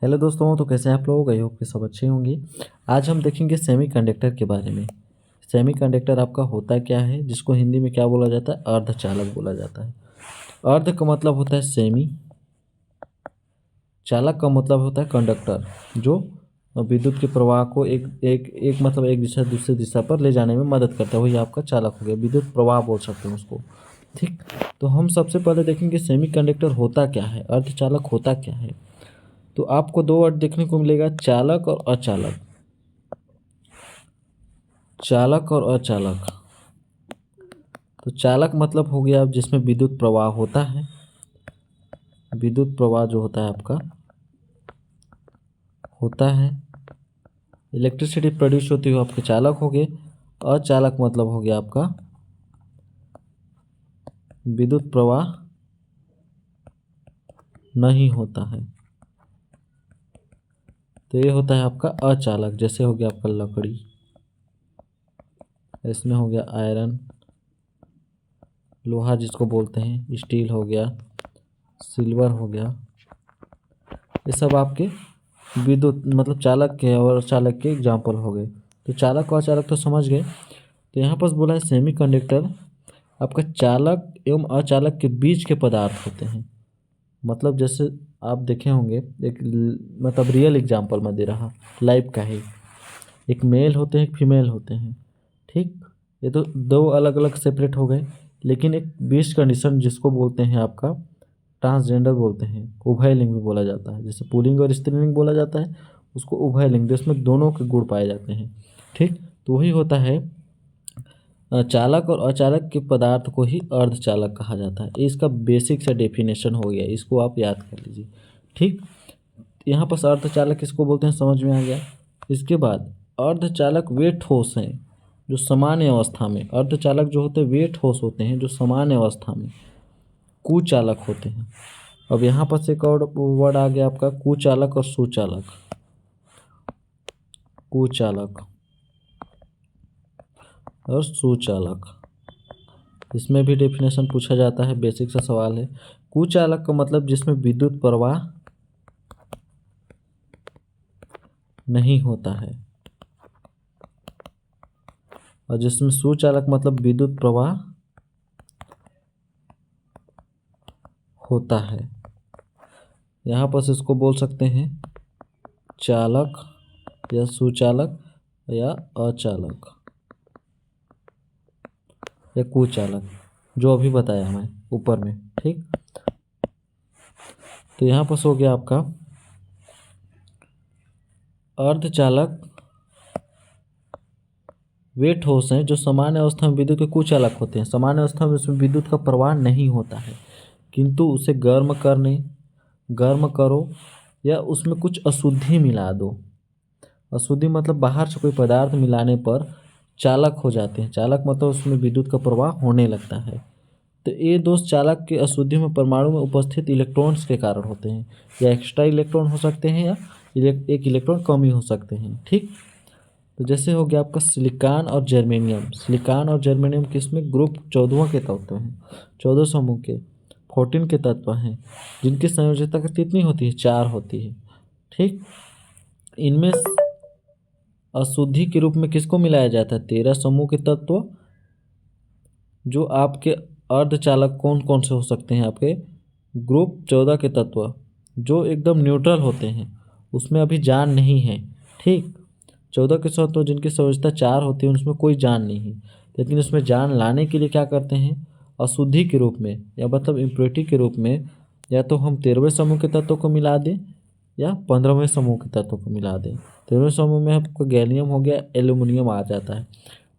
Hello दोस्तों, तो कैसे हैं आप लोग। आई होप कि सब अच्छे होंगे। आज हम देखेंगे सेमीकंडक्टर के बारे में। सेमीकंडक्टर आपका होता क्या है, जिसको हिंदी में क्या बोला जाता है, अर्धचालक बोला जाता है। अर्ध का मतलब होता है सेमी, चालक का मतलब होता है कंडक्टर, जो विद्युत के प्रवाह को एक मतलब एक दिशा से दूसरी दिशा पर ले जाने में मदद करता है। वही आपका चालक हो गया, विद्युत प्रवाह बोल सकते हैं उसको। ठीक। तो हम सबसे पहले देखेंगे सेमीकंडक्टर होता क्या है, अर्धचालक होता क्या है। तो आपको दो वर्ड देखने को मिलेगा, चालक और अचालक। चालक और अचालक। तो चालक मतलब हो गया जिसमें विद्युत प्रवाह होता है। विद्युत प्रवाह जो होता है आपका इलेक्ट्रिसिटी प्रोड्यूस होती है, आपके चालक हो गए। अचालक मतलब हो गया आपका विद्युत प्रवाह नहीं होता है। तो ये होता है आपका अचालक। जैसे हो गया आपका लकड़ी, इसमें हो गया आयरन, लोहा जिसको बोलते हैं, स्टील हो गया, सिल्वर हो गया। ये सब आपके विद्युत मतलब चालक के और चालक के एग्जाम्पल हो गए। तो चालक और अचालक तो समझ गए। तो यहाँ पर बोला है सेमीकंडक्टर आपका चालक एवं अचालक के बीच के पदार्थ होते हैं। मतलब जैसे आप देखे होंगे, मतलब रियल एग्जांपल मैं दे रहा, लाइफ का ही। एक मेल होते हैं, एक फीमेल होते हैं। ठीक। ये तो दो अलग अलग सेपरेट हो गए, लेकिन एक बीच कंडीशन जिसको बोलते हैं आपका ट्रांसजेंडर बोलते हैं, उभय लिंग भी बोला जाता है। जैसे पुल्लिंग और स्त्रीलिंग बोला जाता है, उसको उभय लिंग, जिसमें दोनों के गुण पाए जाते हैं। ठीक। तो वही होता है चालक और अचालक के पदार्थ को ही अर्धचालक कहा जाता है। इसका बेसिक सा डेफिनेशन हो गया, इसको आप याद कर लीजिए। ठीक। यहाँ पर अर्धचालक किसको बोलते हैं समझ में आ गया। इसके बाद अर्धचालक वे ठोस हैं जो सामान्य अवस्था में, अर्धचालक जो होते हैं वे ठोस होते हैं जो सामान्य अवस्था में कुचालक होते हैं। अब यहाँ पर से एक और वर्ड आ गया आपका, कुचालक और सुचालक। कुचालक और सुचालक, इसमें भी डेफिनेशन पूछा जाता है, बेसिक सा सवाल है। कुचालक का मतलब जिसमें विद्युत प्रवाह नहीं होता है, और जिसमें सुचालक मतलब विद्युत प्रवाह होता है। यहाँ पर इसको बोल सकते हैं चालक या सुचालक या अचालक या कुचालक, जो अभी बताया मैं ऊपर में। ठीक। तो यहाँ पर हो गया आपका अर्धचालक वे ठोस हैं जो सामान्य अवस्था में विद्युत के कुचालक होते हैं। सामान्य अवस्था में उसमें विद्युत का प्रवाह नहीं होता है, किंतु उसे गर्म करो या उसमें कुछ अशुद्धि मिला दो। अशुद्धि मतलब बाहर से कोई पदार्थ मिलाने पर चालक हो जाते हैं। चालक मतलब उसमें विद्युत का प्रवाह होने लगता है। तो ये दोस्त चालक के अशुद्धि में परमाणु में उपस्थित इलेक्ट्रॉन्स के कारण होते हैं, या एक्स्ट्रा इलेक्ट्रॉन हो सकते हैं या एक इलेक्ट्रॉन कम ही हो सकते हैं। ठीक। तो जैसे हो गया आपका सिलिकॉन और जर्मेनियम। सिलिकॉन और जर्मेनियम किसमें ग्रुप 14 के तत्व हैं, 14 समूह के 14 के तत्व हैं, जिनकी संयोजकता कितनी होती है, 4 होती है। ठीक। इनमें अशुद्धि के रूप में किसको मिलाया जाता है, 13 समूह के तत्व। जो आपके अर्धचालक कौन कौन से हो सकते हैं, आपके ग्रुप 14 के तत्व जो एकदम न्यूट्रल होते हैं, उसमें अभी जान नहीं है। ठीक। 14 के तत्व जिनकी संयोजकता 4 होती है, उसमें कोई जान नहीं है, लेकिन उसमें जान लाने के लिए क्या करते हैं, अशुद्धि के रूप में या मतलब इम्प्योरिटी के रूप में, या तो हम 13वें समूह के तत्वों को मिला दें या 15वें समूह के तत्वों को मिला दें। 13वें समूह में आपका गैलियम हो गया, एल्यूमिनियम आ जाता है।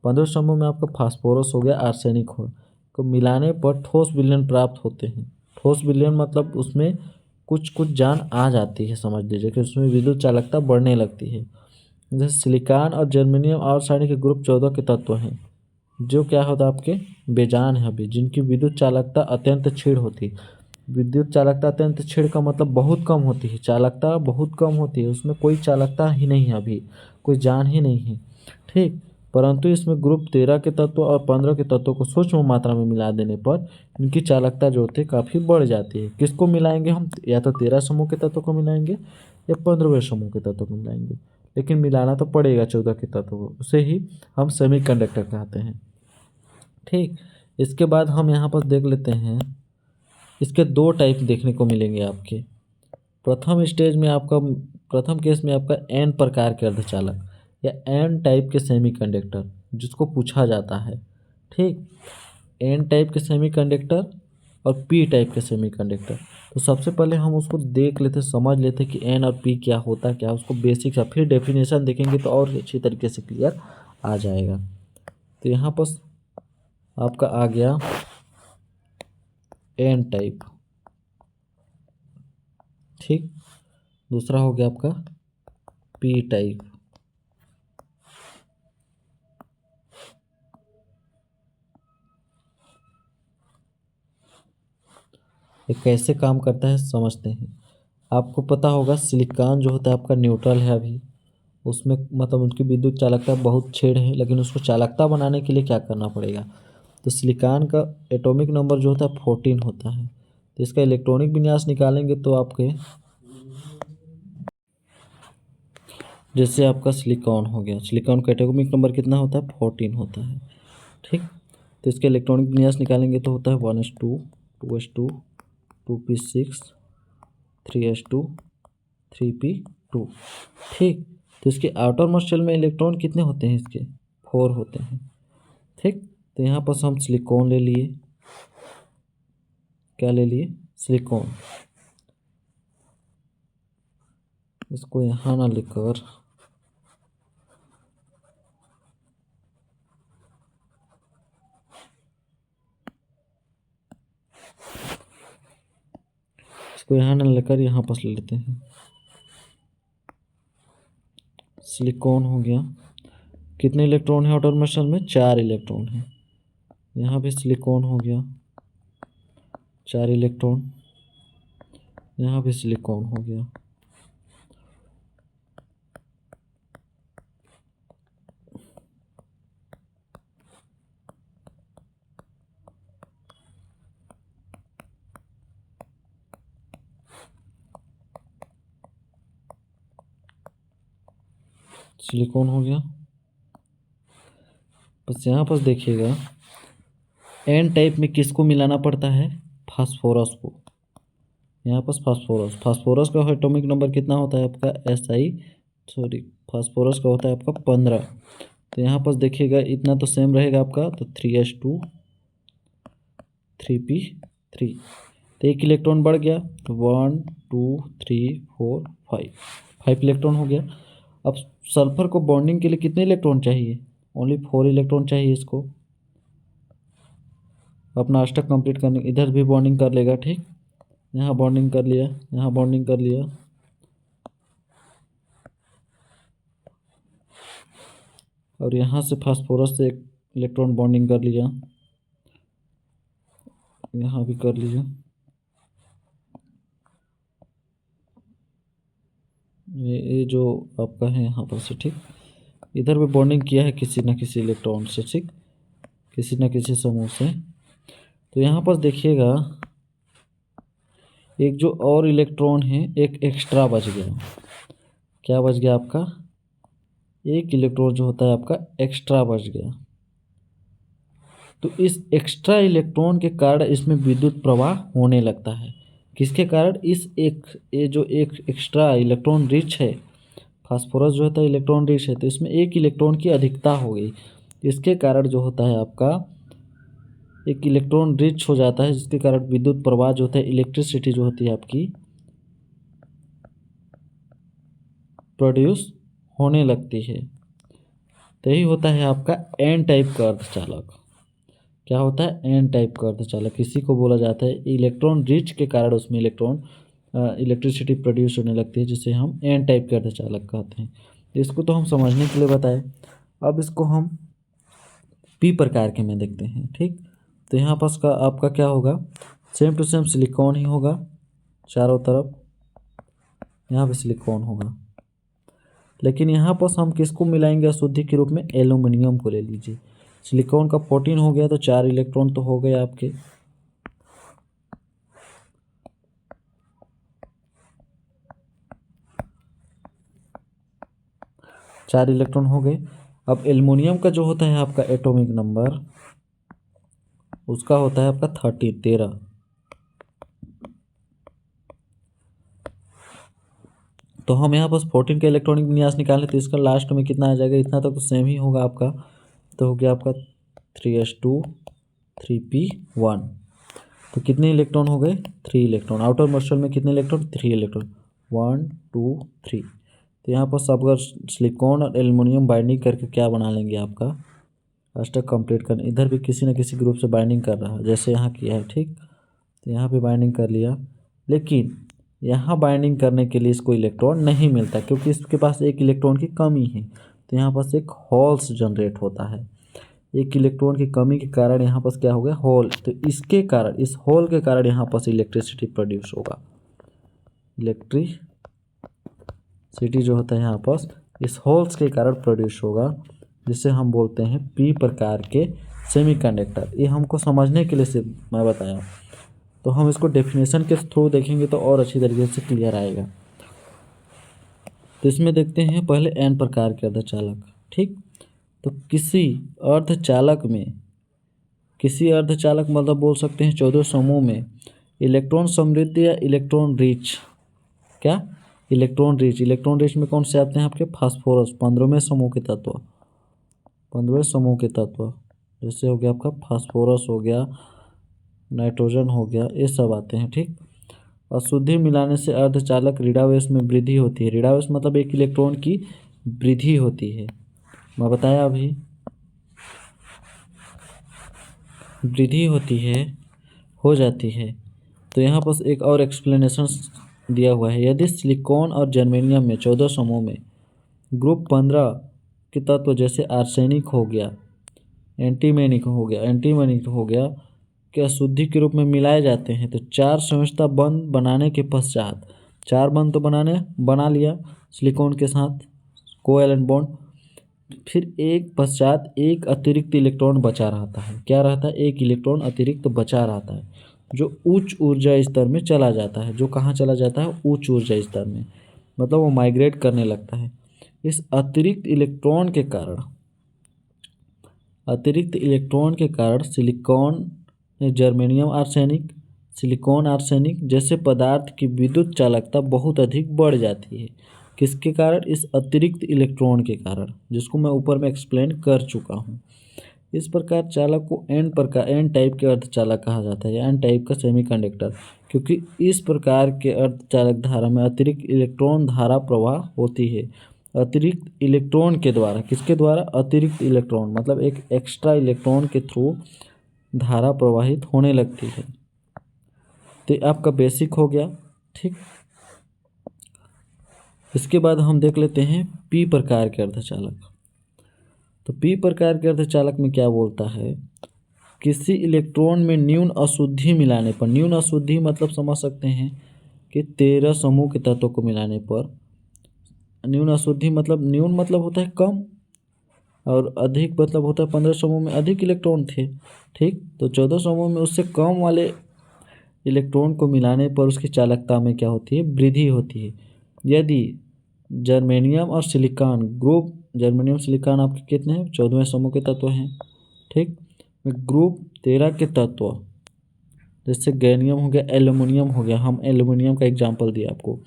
15वें समूह में आपका फास्फोरस हो गया, आर्सेनिक हो, को मिलाने पर ठोस विलयन प्राप्त होते हैं। ठोस विलयन मतलब उसमें कुछ कुछ जान आ जाती है, समझ लीजिए कि उसमें विद्युत चालकता बढ़ने लगती है। जैसे सिलिकॉन और जर्मेनियम और आर्सेनिक के ग्रुप 14 के तत्व हैं, जो क्या होता है आपके बेजान है अभी, जिनकी विद्युत चालकता अत्यंत क्षीण होती है। विद्युत चालकता अत्यंत क्षीण का मतलब बहुत कम होती है, चालकता बहुत कम होती है, उसमें कोई चालकता ही नहीं है, अभी कोई जान ही नहीं है। ठीक। परंतु इसमें ग्रुप 13 के तत्व और 15 के तत्वों को सूक्ष्म मात्रा में मिला देने पर इनकी चालकता जो होती है काफ़ी बढ़ जाती है। किसको मिलाएंगे हम? या तो 13 समूह के तत्वों को मिलाएंगे या 15वें समूह के तत्वों को मिलाएंगे, लेकिन मिलाना तो पड़ेगा 14 के तत्वों को, उसे ही हम सेमीकंडक्टर कहते हैं। ठीक, इसके बाद हम यहाँ पर देख लेते हैं, इसके दो टाइप देखने को मिलेंगे आपके। प्रथम केस में आपका एन प्रकार के अर्धचालक या एन टाइप के सेमीकंडक्टर जिसको पूछा जाता है। ठीक, एन टाइप के सेमीकंडक्टर और पी टाइप के सेमीकंडक्टर। तो सबसे पहले हम उसको देख लेते, समझ लेते कि एन और पी क्या होता क्या, उसको बेसिक सा, फिर डेफिनेशन देखेंगे तो और अच्छी तरीके से क्लियर आ जाएगा। तो यहाँ पर आपका आ गया एन टाइप। ठीक, दूसरा हो गया आपका पी टाइप। ये कैसे काम करता है समझते हैं। आपको पता होगा सिलिकॉन जो होता है आपका न्यूट्रल है अभी, उसमें मतलब उनकी विद्युत चालकता बहुत छेड़ है, लेकिन उसको चालकता बनाने के लिए क्या करना पड़ेगा? तो सिलिकॉन का एटॉमिक नंबर जो होता है 14 होता है। तो इसका इलेक्ट्रॉनिक विन्यास निकालेंगे तो आपके, जैसे आपका सिलिकॉन हो गया, सिलिकॉन का एटॉमिक नंबर कितना होता है? 14 होता है। ठीक, तो इसके इलेक्ट्रॉनिक विन्यास निकालेंगे तो होता है 1s2 2s2 2p6 3s2 3p2। ठीक, तो इसके आउटर मोस्ट शेल में इलेक्ट्रॉन कितने होते हैं? इसके 4 होते हैं। ठीक, तो यहाँ पर हम सिलिकॉन ले लिए, क्या ले लिए? सिलिकॉन। इसको यहाँ ना लेकर यहाँ पर ले लेते हैं। सिलिकॉन हो गया, कितने इलेक्ट्रॉन है आउटर मोस्ट शेल में? 4 इलेक्ट्रॉन है। यहाँ भी सिलिकॉन हो गया, 4 इलेक्ट्रॉन। यहाँ भी सिलिकॉन हो गया। सिलिकॉन हो गया। बस यहाँ पर देखिएगा, एन टाइप में किसको मिलाना पड़ता है? फास्फोरस को। यहाँ पर फास्फोरस का एटॉमिक नंबर कितना होता है आपका? फास्फोरस का होता है आपका 15। तो यहाँ पर देखिएगा इतना तो सेम रहेगा आपका, तो 3s2 3p3। तो एक इलेक्ट्रॉन बढ़ गया, 1 2 3 4 5 इलेक्ट्रॉन हो गया। अब सल्फर को बॉन्डिंग के लिए कितने इलेक्ट्रॉन चाहिए? ओनली 4 इलेक्ट्रॉन चाहिए इसको अपना अष्टक कंप्लीट करने। इधर भी बॉन्डिंग कर लेगा। ठीक, यहाँ बॉन्डिंग कर लिया, यहाँ बॉन्डिंग कर लिया, और यहाँ से फास्फोरस से एक इलेक्ट्रॉन बॉन्डिंग कर लिया, यहाँ भी कर लिया, ये जो आपका है यहाँ पर से। ठीक, इधर भी बॉन्डिंग किया है किसी न किसी इलेक्ट्रॉन से। ठीक, किसी न किसी समूह से। तो यहाँ पर देखिएगा एक जो और इलेक्ट्रॉन है एक एक्स्ट्रा बच गया। क्या बच गया आपका? एक इलेक्ट्रॉन जो होता है आपका एक्स्ट्रा बच गया। तो इस एक्स्ट्रा इलेक्ट्रॉन के कारण इसमें विद्युत प्रवाह होने लगता है। किसके कारण? ये जो एक एक्स्ट्रा इलेक्ट्रॉन रिच है, फास्फोरस जो होता है इलेक्ट्रॉन रिच है, तो इसमें एक इलेक्ट्रॉन की अधिकता हो गई। इसके कारण जो होता है आपका एक इलेक्ट्रॉन रिच हो जाता है, जिसके कारण विद्युत प्रवाह जो होता है, इलेक्ट्रिसिटी जो होती है आपकी प्रोड्यूस होने लगती है। तो यही होता है आपका एन टाइप का अर्धचालक। क्या होता है? एन टाइप का अर्धचालक। इसी को बोला जाता है इलेक्ट्रॉन रिच के कारण उसमें इलेक्ट्रिसिटी प्रोड्यूस होने लगती है, जिसे हम एन टाइप के अर्धचालक कहते हैं। इसको तो हम समझने के लिए बताए। अब इसको हम पी प्रकार के में देखते हैं। ठीक, तो यहाँ पास का आपका क्या होगा? सेम टू सेम सिलिकॉन ही होगा चारों तरफ, यहाँ पे सिलिकॉन होगा। लेकिन यहाँ पर हम किसको मिलाएंगे अशुद्धि के रूप में? एल्यूमिनियम को ले लीजिए। सिलिकॉन का 14 हो गया तो 4 इलेक्ट्रॉन तो हो गए आपके। चार इलेक्ट्रॉन हो गए। अब एल्युमिनियम का जो होता है आपका एटॉमिक नंबर, उसका होता है आपका 13। तो हम यहाँ बस 14 का इलेक्ट्रॉनिक विन्यास निकालें तो इसका लास्ट में कितना आ जाएगा? इतना तक तो सेम ही होगा आपका। तो हो गया आपका 3s2 3p1। तो कितने इलेक्ट्रॉन हो गए? 3 इलेक्ट्रॉन। आउटर मोस्ट शेल में कितने इलेक्ट्रॉन? 3 इलेक्ट्रॉन। 1 2 3। तो यहाँ पर सब अगर सिलिकॉन और एल्युमिनियम बाइंडिंग करके क्या बना लेंगे आपका अष्टक कंप्लीट करने। इधर भी किसी न किसी ग्रुप से बाइंडिंग कर रहा है, जैसे यहाँ किया है, ठीक। तो यहाँ पे बाइंडिंग कर लिया, लेकिन यहाँ बाइंडिंग करने के लिए इसको इलेक्ट्रॉन नहीं मिलता क्योंकि इसके पास एक इलेक्ट्रॉन की कमी है। तो यहाँ पास एक होल्स जनरेट होता है। एक इलेक्ट्रॉन की कमी के कारण यहाँ पास क्या हो गया? होल। तो इसके कारण, इस होल के कारण यहाँ पास इलेक्ट्रिसिटी प्रोड्यूस होगा। इलेक्ट्रिसिटी जो होता है यहाँ पास इस होल्स के कारण प्रोड्यूस होगा, जिसे हम बोलते हैं पी प्रकार के सेमीकंडक्टर। ये हमको समझने के लिए सिर्फ मैं बताया, तो हम इसको डेफिनेशन के थ्रू देखेंगे तो और अच्छी तरीके से क्लियर आएगा। तो इसमें देखते हैं पहले एन प्रकार के अर्धचालक, ठीक। तो किसी अर्धचालक मतलब बोल सकते हैं 14 समूह में इलेक्ट्रॉन समृद्ध या इलेक्ट्रॉन रिच, क्या? इलेक्ट्रॉन रिच में कौन से आते हैं आपके? फास्फोरस। 15वें समूह के तत्व जैसे हो गया आपका फास्फोरस हो गया, नाइट्रोजन हो गया, ये सब आते हैं, ठीक। अशुद्धि मिलाने से अर्धचालक ऋणावेश में वृद्धि होती है। ऋणावेश मतलब एक इलेक्ट्रॉन की वृद्धि होती है, मैं बताया अभी, वृद्धि होती है, हो जाती है। तो यहाँ पर एक और एक्सप्लेनेशन दिया हुआ है। यदि सिलिकॉन और जर्मेनियम में 14 समूह में ग्रुप 15 के तत्व जैसे आर्सेनिक हो गया, एंटीमोनिक हो गया के अशुद्धि के रूप में मिलाए जाते हैं, तो 4 संयोजकता बंध बनाने के पश्चात, 4 बंध तो बना लिया सिलिकॉन के साथ कोवैलेंट बॉन्ड, फिर एक अतिरिक्त इलेक्ट्रॉन बचा रहता है। क्या रहता है? एक इलेक्ट्रॉन अतिरिक्त बचा रहता है जो उच्च ऊर्जा स्तर में चला जाता है। जो कहाँ चला जाता है? उच्च ऊर्जा स्तर में, मतलब वो माइग्रेट करने लगता है। इस अतिरिक्त इलेक्ट्रॉन के कारण सिलिकॉन आर्सेनिक जैसे पदार्थ की विद्युत चालकता बहुत अधिक बढ़ जाती है। किसके कारण? इस अतिरिक्त इलेक्ट्रॉन के कारण, जिसको मैं ऊपर में एक्सप्लेन कर चुका हूँ। इस प्रकार चालक को एन टाइप के अर्धचालक कहा जाता है, या एन टाइप का सेमीकंडक्टर, क्योंकि इस प्रकार के अर्धचालक धारा में अतिरिक्त इलेक्ट्रॉन धारा प्रवाह होती है। अतिरिक्त इलेक्ट्रॉन के द्वारा, किसके द्वारा? अतिरिक्त इलेक्ट्रॉन मतलब एक एक्स्ट्रा इलेक्ट्रॉन के थ्रू धारा प्रवाहित होने लगती है। तो आपका बेसिक हो गया, ठीक। इसके बाद हम देख लेते हैं पी प्रकार के अर्धचालक। तो पी प्रकार के अर्धचालक में क्या बोलता है? किसी इलेक्ट्रॉन में न्यून अशुद्धि मिलाने पर, न्यून अशुद्धि मतलब समझ सकते हैं कि 13 समूह के तत्वों को मिलाने पर, न्यून अशुद्धि मतलब न्यून मतलब होता है कम, और अधिक मतलब होता है 15 समूह में अधिक इलेक्ट्रॉन थे, ठीक। तो 14 समूह में उससे कम वाले इलेक्ट्रॉन को मिलाने पर उसकी चालकता में क्या होती है? वृद्धि होती है। यदि जर्मेनियम और सिलिकॉन ग्रुप, जर्मेनियम सिलिकॉन आपके कितने हैं? 14वें समूह के तत्व हैं, ठीक। ग्रुप 13 के तत्व जैसे गैलियम हो गया, एल्युमिनियम हो गया, हम एल्युमिनियम का एग्जांपल दिया आपको,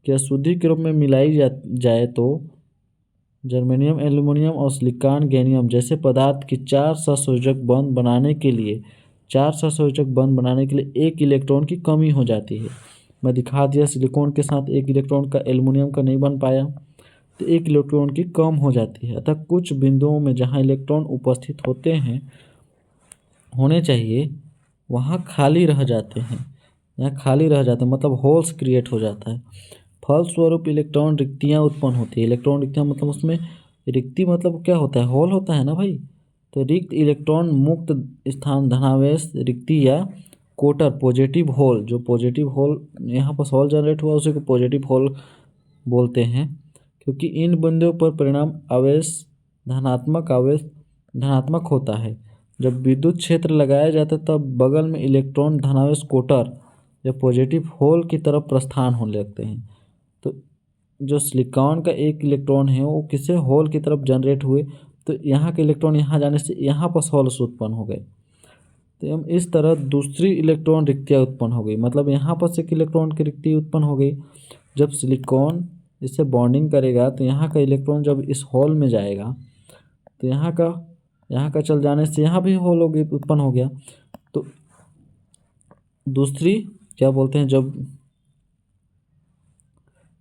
कि अशुद्धि के रूप में मिलाई जाए तो जर्मेनियम, एल्युमिनियम और सिलिकॉन गैलियम जैसे पदार्थ की 4 सहसंयोजक बंध बनाने के लिए एक इलेक्ट्रॉन की कमी हो जाती है। मैं दिखा दिया सिलिकॉन के साथ एक इलेक्ट्रॉन का एल्युमिनियम का नहीं बन पाया, तो एक इलेक्ट्रॉन की कम हो जाती है। अतः कुछ बिंदुओं में जहां इलेक्ट्रॉन उपस्थित होने चाहिए वहां खाली रह जाते हैं, मतलब होल्स क्रिएट हो जाता है। फलस्वरूप इलेक्ट्रॉन रिक्तियां उत्पन्न होती है। इलेक्ट्रॉन रिक्तियां मतलब उसमें रिक्ति मतलब क्या होता है? होल होता है ना भाई। तो रिक्त इलेक्ट्रॉन मुक्त स्थान धनावेश रिक्ति या कोटर पॉजिटिव होल, जो पॉजिटिव होल यहाँ पर होल जनरेट हुआ उसी को पॉजिटिव होल बोलते हैं, क्योंकि इन बिंदुओं पर परिणाम आवेश धनात्मक होता है। जब विद्युत क्षेत्र लगाया जाता है तब बगल में इलेक्ट्रॉन धनावेश कोटर या पॉजिटिव होल की तरफ प्रस्थान होने लगते हैं। तो जो सिलिकॉन का एक इलेक्ट्रॉन है वो किसी होल की तरफ जनरेट हुए, तो यहाँ के इलेक्ट्रॉन यहाँ जाने से यहाँ पर होल्स उत्पन्न हो गए। तो हम इस तरह दूसरी इलेक्ट्रॉन रिक्तियाँ उत्पन्न हो गई, मतलब यहाँ पर से एक इलेक्ट्रॉन की रिक्ति उत्पन्न हो गई। जब सिलिकॉन इससे बॉन्डिंग करेगा तो यहाँ का इलेक्ट्रॉन जब इस होल में जाएगा तो यहाँ का चल जाने से यहाँ भी होल हो गई, उत्पन्न हो गया। तो दूसरी क्या बोलते हैं, जब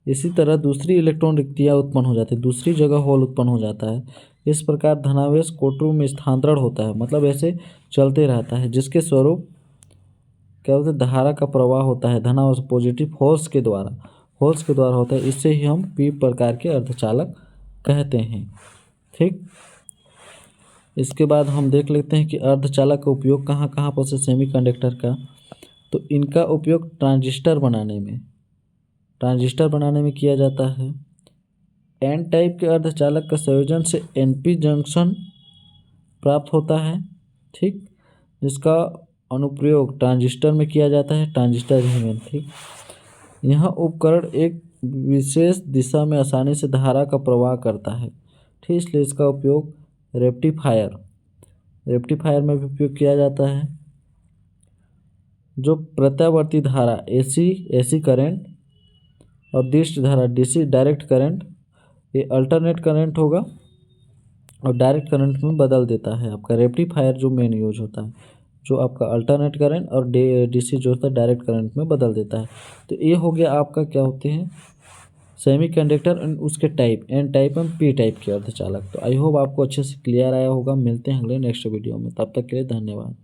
इसी तरह दूसरी इलेक्ट्रॉन रिक्तियाँ उत्पन्न हो जाती है, दूसरी जगह होल उत्पन्न हो जाता है। इस प्रकार धनावेश कोटरों में स्थानांतरण होता है, मतलब ऐसे चलते रहता है, जिसके स्वरूप क्या बोलते हैं, धारा का प्रवाह होता है धनावेश पॉजिटिव होल्स के द्वारा होता है। इससे ही हम पी प्रकार के अर्धचालक कहते हैं। ठीक, इसके बाद हम देख लेते हैं कि अर्धचालक का उपयोग कहाँ कहाँ पर से सेमीकंडक्टर का। तो इनका उपयोग ट्रांजिस्टर बनाने में किया जाता है। एन टाइप के अर्धचालक का संयोजन से एनपी जंक्शन प्राप्त होता है। ठीक, जिसका अनुप्रयोग ट्रांजिस्टर में किया जाता है, ट्रांजिस्टर ही में। ठीक, यह उपकरण एक विशेष दिशा में आसानी से धारा का प्रवाह करता है। ठीक, इसलिए इसका उपयोग रेक्टिफायर में भी उपयोग किया जाता है। जो प्रत्यावर्ती धारा एसी करंट और दिष्ट धारा डीसी डायरेक्ट करंट, ये अल्टरनेट करंट होगा और डायरेक्ट करंट में बदल देता है। आपका रेक्टिफायर जो मेन यूज होता है, जो आपका अल्टरनेट करंट और डीसी जो होता है डायरेक्ट करंट में बदल देता है। तो ये हो गया आपका क्या होते हैं सेमीकंडक्टर एंड उसके type, N type and P type के अर्धचालक। तो आई होप आपको अच्छे से क्लियर आया होगा। मिलते हैं अगले नेक्स्ट वीडियो में, तब तक के लिए धन्यवाद।